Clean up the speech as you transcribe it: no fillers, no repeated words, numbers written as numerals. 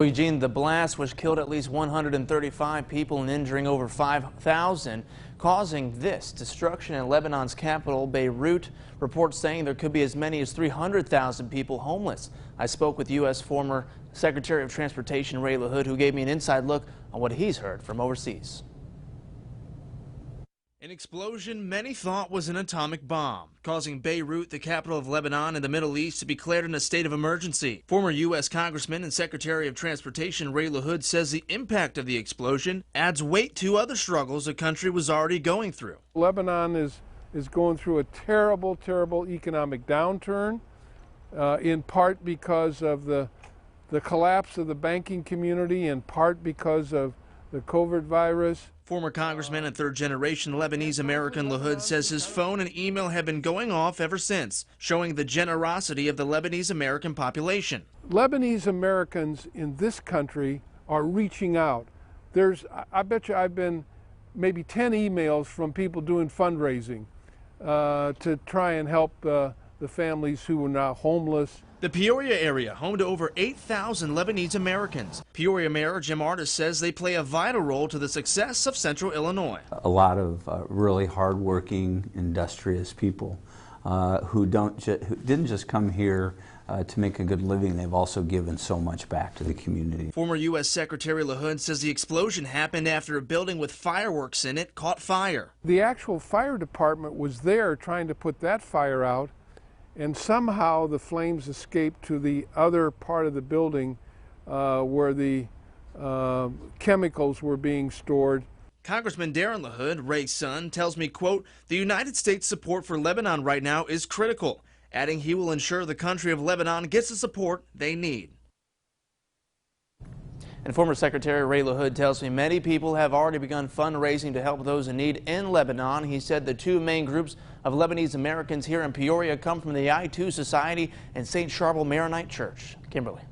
Eugene, the blast which killed at least 135 people and injuring over 5,000, causing this destruction in Lebanon's capital, Beirut. Reports saying there could be as many as 300,000 people homeless. I spoke with U.S. former Secretary of Transportation Ray LaHood, who gave me an inside look on what he's heard from overseas. An explosion many thought was an atomic bomb, causing Beirut, the capital of Lebanon in the Middle East, to be declared in a state of emergency. Former U.S. Congressman and Secretary of Transportation Ray LaHood says the impact of the explosion adds weight to other struggles the country was already going through. Lebanon is going through a terrible economic downturn, in part because of the collapse of the banking community, in part because of the COVID virus. Former Congressman and third-generation Lebanese-American LaHood says his phone and email have been going off ever since, showing the generosity of the Lebanese-American population. Lebanese-Americans in this country are reaching out. I bet you I've been maybe 10 emails from people doing fundraising to try and help the families who are now homeless. The Peoria area, home to over 8,000 Lebanese-Americans. Peoria Mayor Jim Artis says they play a vital role to the success of Central Illinois. A lot of really hardworking, industrious people who didn't just come here to make a good living. They've also given so much back to the community. Former U.S. Secretary LaHood says the explosion happened after a building with fireworks in it caught fire. The actual fire department was there trying to put that fire out, and somehow the flames escaped to the other part of the building where the chemicals were being stored. Congressman Darren LaHood, Ray's son, tells me, quote, "The United States support for Lebanon right now is critical," adding he will ensure the country of Lebanon gets the support they need. And former Secretary Ray LaHood tells me many people have already begun fundraising to help those in need in Lebanon. He said the two main groups of Lebanese Americans here in Peoria come from the I-2 Society and St. Charbel Maronite Church. Kimberly.